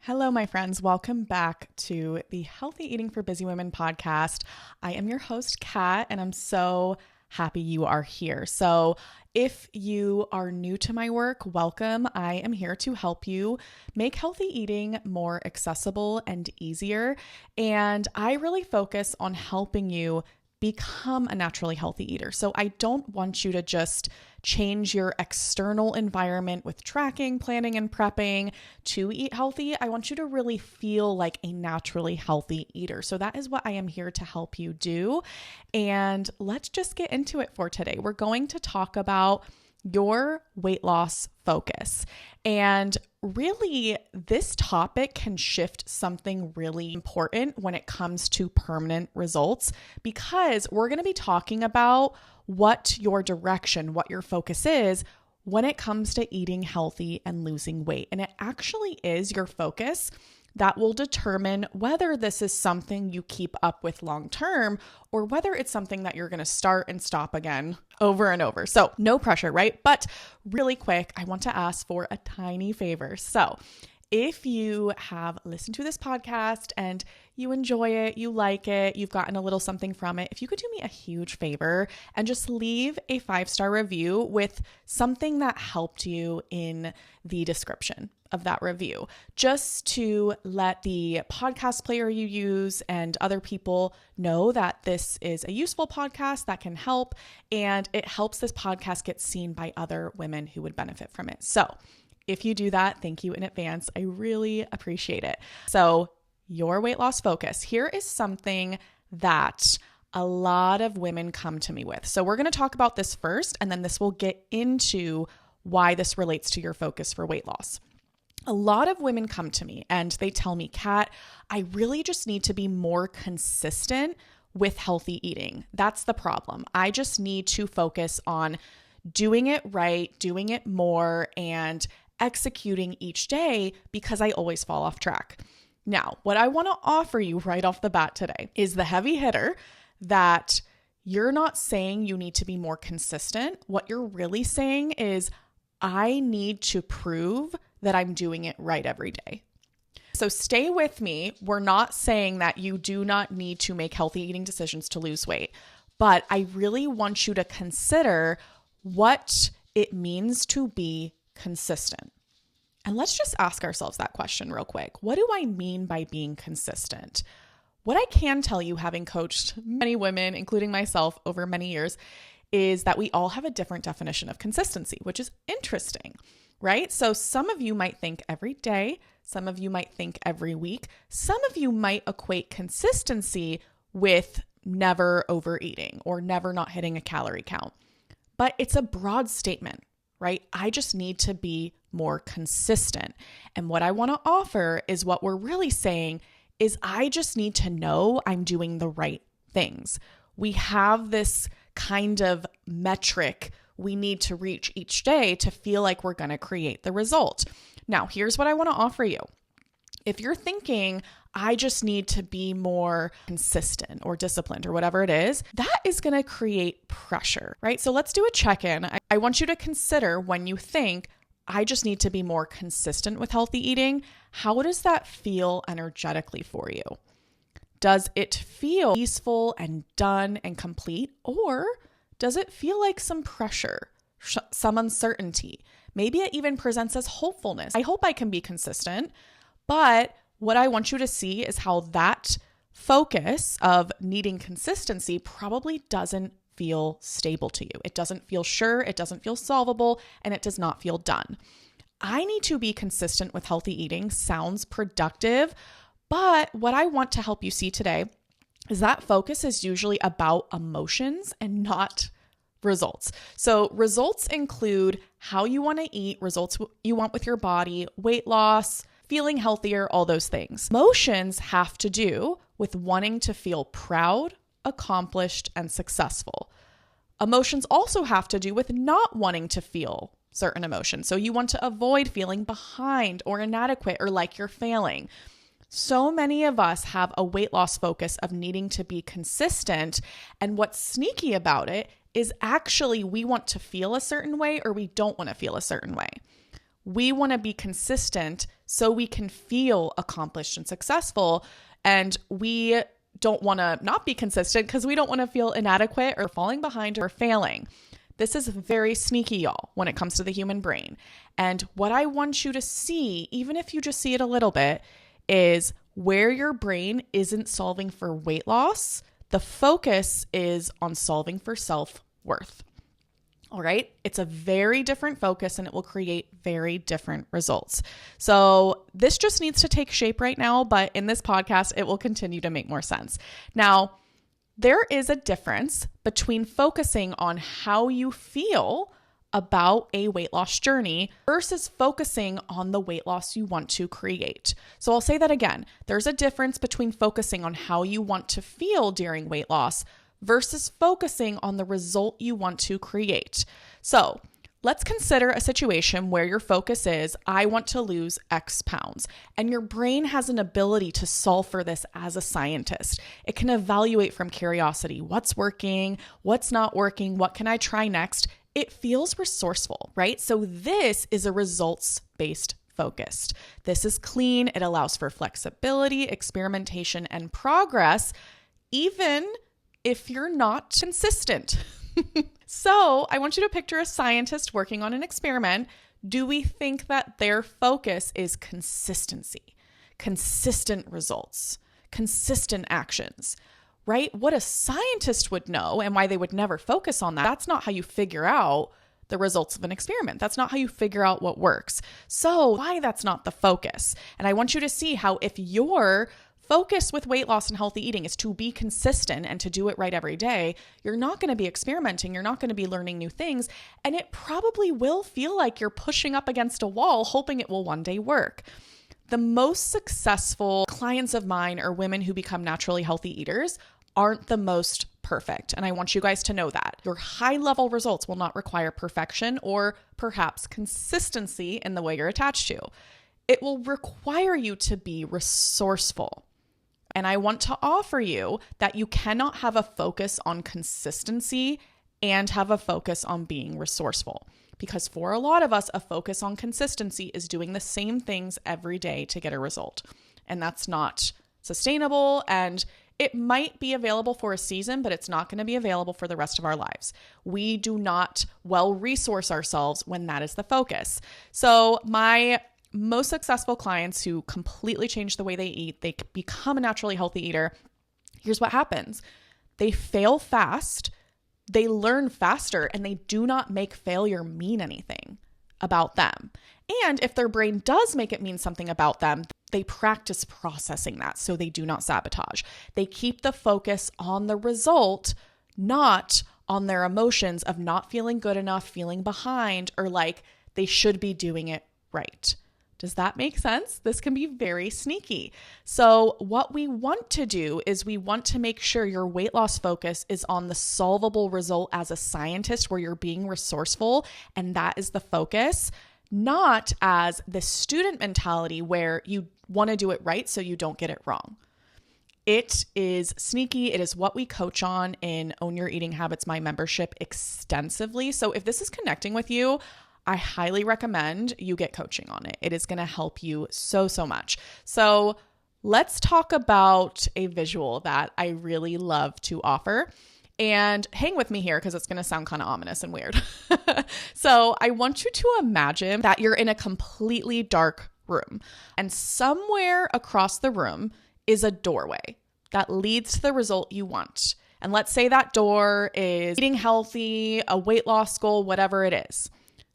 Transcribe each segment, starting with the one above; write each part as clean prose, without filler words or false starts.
Hello, my friends. Welcome back to the Healthy Eating for Busy Women podcast. I am your host, Kat, and I'm so happy you are here. So if you are new to my work, welcome. I am here to help you make healthy eating more accessible and easier. And I really focus on helping you become a naturally healthy eater. So I don't want you to just change your external environment with tracking, planning, and prepping to eat healthy. I want you to really feel like a naturally healthy eater. So that is what I am here to help you do. And let's just get into it for today. We're going to talk about your weight loss focus. And really, this topic can shift something really important when it comes to permanent results, because we're going to be talking about what your direction, what your focus is when it comes to eating healthy and losing weight. And it actually is your focus that will determine whether this is something you keep up with long term or whether it's something that you're going to start and stop again over and over. So no pressure, right? But really quick, I want to ask for a tiny favor. So if you have listened to this podcast and you enjoy it, you like it, you've gotten a little something from it, if you could do me a huge favor and just leave a 5-star review with something that helped you in the description of that review, just to let the podcast player you use and other people know that this is a useful podcast that can help, and it helps this podcast get seen by other women who would benefit from it. So if you do that, thank you in advance. I really appreciate it. So your weight loss focus. Here is something that a lot of women come to me with. So we're going to talk about this first, and then this will get into why this relates to your focus for weight loss. A lot of women come to me and they tell me, Kat, I really just need to be more consistent with healthy eating. That's the problem. I just need to focus on doing it right, doing it more, and executing each day because I always fall off track. Now, what I want to offer you right off the bat today is the heavy hitter that you're not saying you need to be more consistent. What you're really saying is, I need to prove that I'm doing it right every day. So stay with me. We're not saying that you do not need to make healthy eating decisions to lose weight, but I really want you to consider what it means to be consistent. And let's just ask ourselves that question real quick. What do I mean by being consistent? What I can tell you, having coached many women, including myself, over many years, is that we all have a different definition of consistency, which is interesting, right? So some of you might think every day, some of you might think every week, some of you might equate consistency with never overeating or never not hitting a calorie count. But it's a broad statement, right? I just need to be more consistent. And what I want to offer is what we're really saying is I just need to know I'm doing the right things. We have this kind of metric we need to reach each day to feel like we're going to create the result. Now, here's what I want to offer you. If you're thinking, I just need to be more consistent or disciplined or whatever it is, that is going to create pressure, right? So let's do a check-in. I want you to consider when you think, I just need to be more consistent with healthy eating, how does that feel energetically for you? Does it feel peaceful and done and complete, or does it feel like some pressure, some uncertainty? Maybe it even presents as hopefulness. I hope I can be consistent, but what I want you to see is how that focus of needing consistency probably doesn't feel stable to you. It doesn't feel sure, it doesn't feel solvable, and it does not feel done. I need to be consistent with healthy eating sounds productive, but what I want to help you see today is that focus is usually about emotions and not results. So results include how you want to eat, results you want with your body, weight loss, feeling healthier, all those things. Emotions have to do with wanting to feel proud, accomplished, and successful. Emotions also have to do with not wanting to feel certain emotions. So you want to avoid feeling behind or inadequate or like you're failing. So many of us have a weight loss focus of needing to be consistent. And what's sneaky about it is actually we want to feel a certain way or we don't want to feel a certain way. We want to be consistent so we can feel accomplished and successful. And we don't want to not be consistent because we don't want to feel inadequate or falling behind or failing. This is very sneaky, y'all, when it comes to the human brain. And what I want you to see, even if you just see it a little bit, is where your brain isn't solving for weight loss, the focus is on solving for self-worth. All right. It's a very different focus and it will create very different results. So this just needs to take shape right now, but in this podcast, it will continue to make more sense. Now, there is a difference between focusing on how you feel about a weight loss journey versus focusing on the weight loss you want to create. So I'll say that again. There's a difference between focusing on how you want to feel during weight loss versus focusing on the result you want to create. So let's consider a situation where your focus is, I want to lose X pounds, and your brain has an ability to solve for this as a scientist. It can evaluate from curiosity, what's working, what's not working, what can I try next? It feels resourceful, right? So this is a results-based focused. This is clean. It allows for flexibility, experimentation, and progress, even if you're not consistent. So I want you to picture a scientist working on an experiment. Do we think that their focus is consistency, consistent results, consistent actions, right? What a scientist would know and why they would never focus on that. That's not how you figure out the results of an experiment. That's not how you figure out what works. So why that's not the focus. And I want you to see how if your focus with weight loss and healthy eating is to be consistent and to do it right every day, you're not going to be experimenting. You're not going to be learning new things. And it probably will feel like you're pushing up against a wall, hoping it will one day work. The most successful clients of mine are women who become naturally healthy eaters aren't the most perfect. And I want you guys to know that. Your high-level results will not require perfection or perhaps consistency in the way you're attached to. It will require you to be resourceful. And I want to offer you that you cannot have a focus on consistency and have a focus on being resourceful. Because for a lot of us, a focus on consistency is doing the same things every day to get a result. And that's not sustainable. And it might be available for a season, but it's not going to be available for the rest of our lives. We do not well resource ourselves when that is the focus. So my most successful clients who completely change the way they eat, they become a naturally healthy eater. Here's what happens. They fail fast, they learn faster, and they do not make failure mean anything about them. And if their brain does make it mean something about them, they practice processing that so they do not sabotage. They keep the focus on the result, not on their emotions of not feeling good enough, feeling behind, or like they should be doing it right. Does that make sense? This can be very sneaky. So what we want to do is we want to make sure your weight loss focus is on the solvable result as a scientist where you're being resourceful and that is the focus, not as the student mentality where you want to do it right so you don't get it wrong. It is sneaky. It is what we coach on in Own Your Eating Habits, my membership, extensively. So if this is connecting with you, I highly recommend you get coaching on it. It is going to help you so much. So let's talk about a visual that I really love to offer. And hang with me here because it's going to sound kind of ominous and weird. So I want you to imagine that you're in a completely dark room, and somewhere across the room is a doorway that leads to the result you want. And let's say that door is eating healthy, a weight loss goal, whatever it is.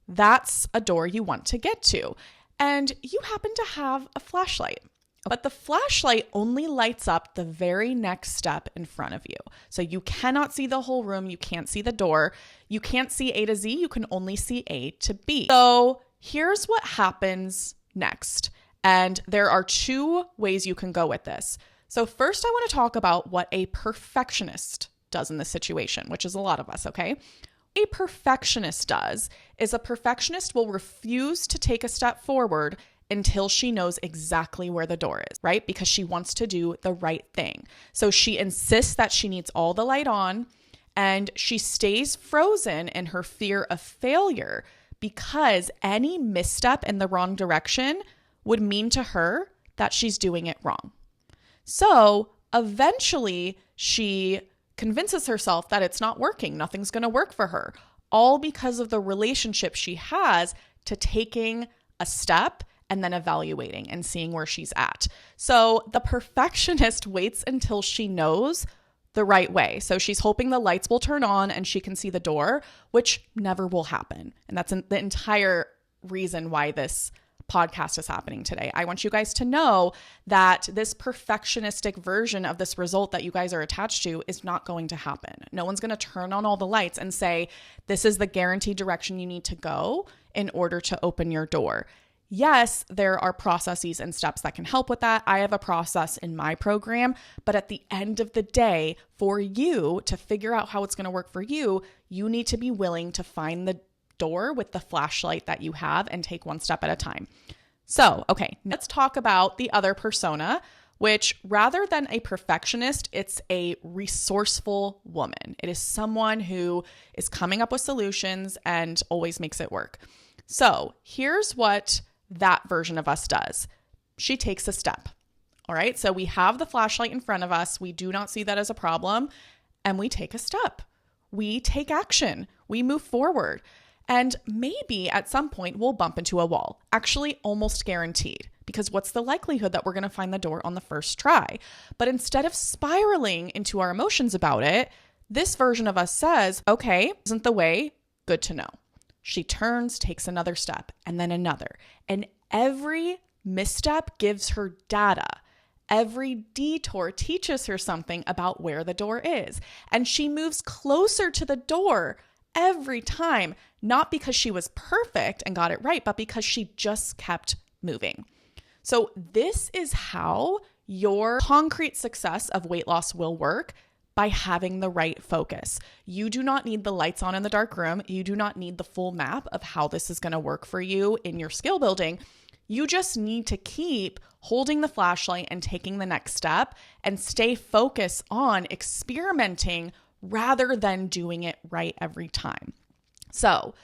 That's a door you want to get to. And you happen to have a flashlight. But the flashlight only lights up the very next step in front of you. So you cannot see the whole room. You can't see the door. You can't see A to Z. You can only see A to B. So here's what happens next. And there are two ways you can go with this. So first, I want to talk about what a perfectionist does in this situation, which is a lot of us, okay? A perfectionist does is a perfectionist will refuse to take a step forward until she knows exactly where the door is, right? Because she wants to do the right thing. So she insists that she needs all the light on, and she stays frozen in her fear of failure because any misstep in the wrong direction would mean to her that she's doing it wrong. So eventually she convinces herself that it's not working. Nothing's going to work for her, all because of the relationship she has to taking a step and then evaluating and seeing where she's at. So the perfectionist waits until she knows the right way. So she's hoping the lights will turn on and she can see the door, which never will happen. And that's the entire reason why this podcast is happening today. I want you guys to know that this perfectionistic version of this result that you guys are attached to is not going to happen. No one's going to turn on all the lights and say, this is the guaranteed direction you need to go in order to open your door. Yes, there are processes and steps that can help with that. I have a process in my program, but at the end of the day, for you to figure out how it's going to work for you, you need to be willing to find the door with the flashlight that you have and take one step at a time. So, okay, let's talk about the other persona, which rather than a perfectionist, it's a resourceful woman. It is someone who is coming up with solutions and always makes it work. So here's what that version of us does. She takes a step. All right. So we have the flashlight in front of us. We do not see that as a problem. And we take a step. We take action. We move forward. And maybe at some point we'll bump into a wall. Actually, almost guaranteed. Because what's the likelihood that we're going to find the door on the first try? But instead of spiraling into our emotions about it, this version of us says, okay, isn't the way, good to know. She turns, takes another step, and then another. And every misstep gives her data. Every detour teaches her something about where the door is. And she moves closer to the door every time, not because she was perfect and got it right, but because she just kept moving. So this is how your concrete success of weight loss will work. By having the right focus. You do not need the lights on in the dark room. You do not need the full map of how this is going to work for you in your skill building. You just need to keep holding the flashlight and taking the next step and stay focused on experimenting rather than doing it right every time. So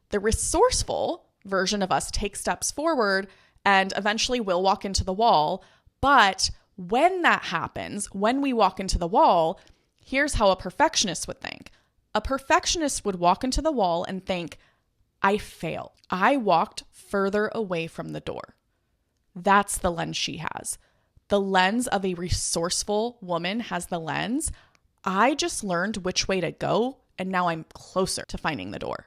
the resourceful version of us takes steps forward and eventually will walk into the wall. But when that happens, when we walk into the wall, here's how a perfectionist would think. A perfectionist would walk into the wall and think, I failed. I walked further away from the door. That's the lens she has. The lens of a resourceful woman has the lens, I just learned which way to go, and now I'm closer to finding the door,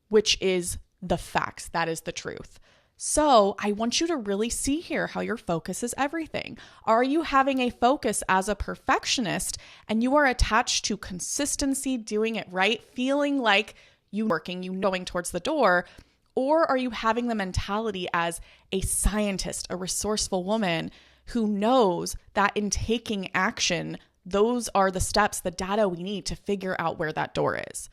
which is the facts. That is the truth. So I want you to really see here how your focus is everything. Are you having a focus as a perfectionist and you are attached to consistency, doing it right, feeling like you working, you going towards the door? Or are you having the mentality as a scientist, a resourceful woman who knows that in taking action, those are the steps, the data we need to figure out where that door is?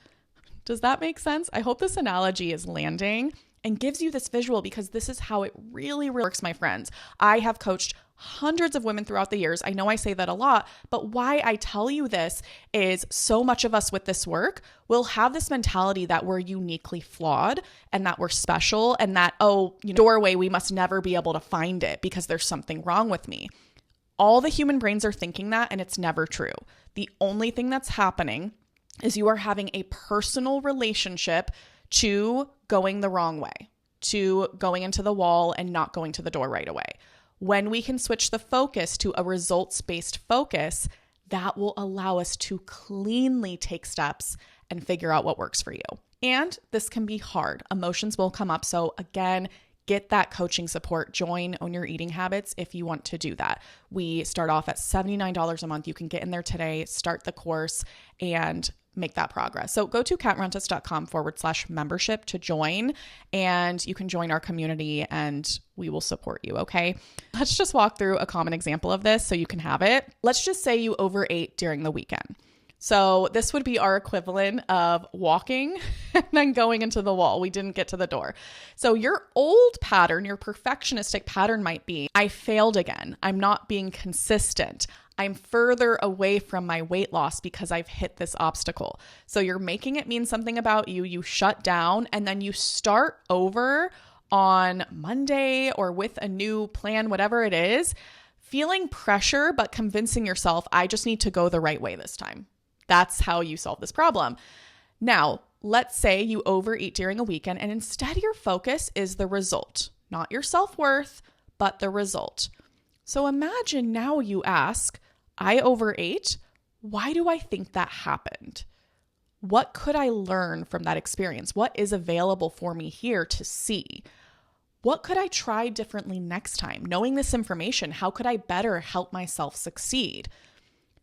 Does that make sense? I hope this analogy is landing and gives you this visual, because this is how it really works, my friends. I have coached hundreds of women throughout the years. I know I say that a lot, but why I tell you this is so much of us with this work will have this mentality that we're uniquely flawed and that we're special and that, doorway, we must never be able to find it because there's something wrong with me. All the human brains are thinking that, and it's never true. The only thing that's happening is you are having a personal relationship to going the wrong way, to going into the wall and not going to the door right away. When we can switch the focus to a results-based focus, that will allow us to cleanly take steps and figure out what works for you. And this can be hard. Emotions will come up. So again, get that coaching support. Join Own Your Eating Habits if you want to do that. We start off at $79 a month. You can get in there today, start the course, and make that progress. So go to katrentis.com/membership to join, and you can join our community and we will support you. Okay. Let's just walk through a common example of this so you can have it. Let's just say you overate during the weekend. So this would be our equivalent of walking and then going into the wall. We didn't get to the door. So your old pattern, your perfectionistic pattern might be, I failed again. I'm not being consistent. I'm further away from my weight loss because I've hit this obstacle. So you're making it mean something about you. You shut down and then you start over on Monday or with a new plan, whatever it is, feeling pressure, but convincing yourself, I just need to go the right way this time. That's how you solve this problem. Now, let's say you overeat during a weekend and instead your focus is the result, not your self-worth, but the result. So imagine now you ask, I overate. Why do I think that happened? What could I learn from that experience? What is available for me here to see? What could I try differently next time? Knowing this information, how could I better help myself succeed?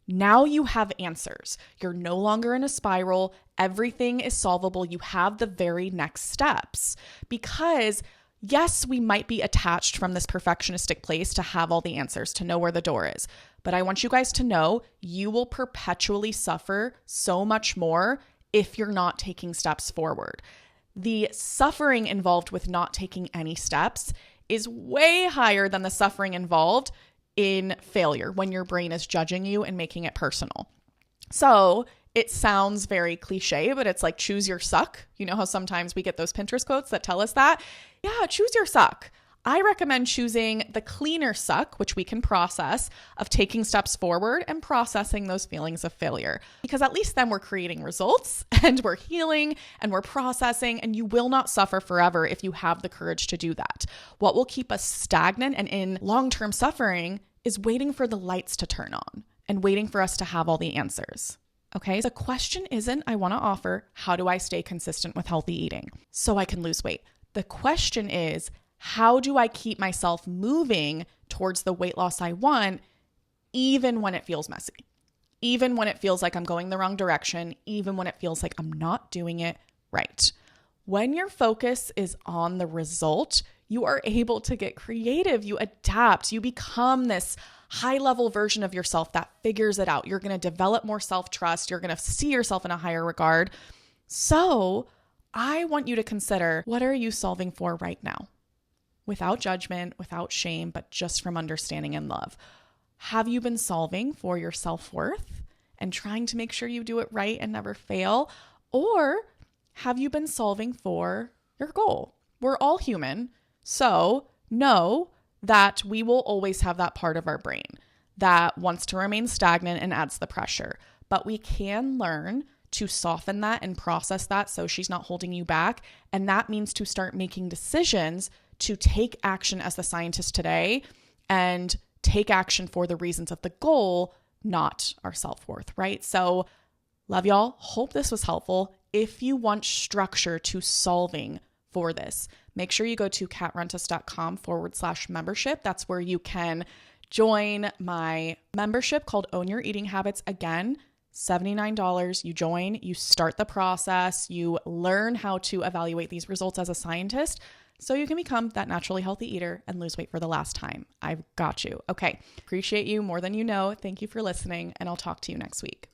Now you have answers. You're no longer in a spiral. Everything is solvable. You have the very next steps. Because yes, we might be attached from this perfectionistic place to have all the answers, to know where the door is. But I want you guys to know you will perpetually suffer so much more if you're not taking steps forward. The suffering involved with not taking any steps is way higher than the suffering involved in failure when your brain is judging you and making it personal. So it sounds very cliche, but it's like choose your suck. You know how sometimes we get those Pinterest quotes that tell us that? Yeah, choose your suck. I recommend choosing the cleaner suck, which we can process, of taking steps forward and processing those feelings of failure. Because at least then we're creating results and we're healing and we're processing, and you will not suffer forever if you have the courage to do that. What will keep us stagnant and in long-term suffering is waiting for the lights to turn on and waiting for us to have all the answers. Okay, the question isn't, I want to offer, how do I stay consistent with healthy eating so I can lose weight? The question is, how do I keep myself moving towards the weight loss I want, even when it feels messy, even when it feels like I'm going the wrong direction, even when it feels like I'm not doing it right? When your focus is on the result, you are able to get creative, you adapt, you become this high-level version of yourself that figures it out. You're going to develop more self-trust. You're going to see yourself in a higher regard. So I want you to consider, what are you solving for right now? Without judgment, without shame, but just from understanding and love. Have you been solving for your self-worth and trying to make sure you do it right and never fail? Or have you been solving for your goal? We're all human, so know that we will always have that part of our brain that wants to remain stagnant and adds the pressure. But we can learn to soften that and process that so she's not holding you back. And that means to start making decisions to take action as the scientist today and take action for the reasons of the goal, not our self-worth, right? So love y'all. Hope this was helpful. If you want structure to solving for this, make sure you go to katrentis.com/membership. That's where you can join my membership called Own Your Eating Habits. Again, $79. You join, you start the process, you learn how to evaluate these results as a scientist so you can become that naturally healthy eater and lose weight for the last time. I've got you. Okay. Appreciate you more than you know. Thank you for listening, and I'll talk to you next week.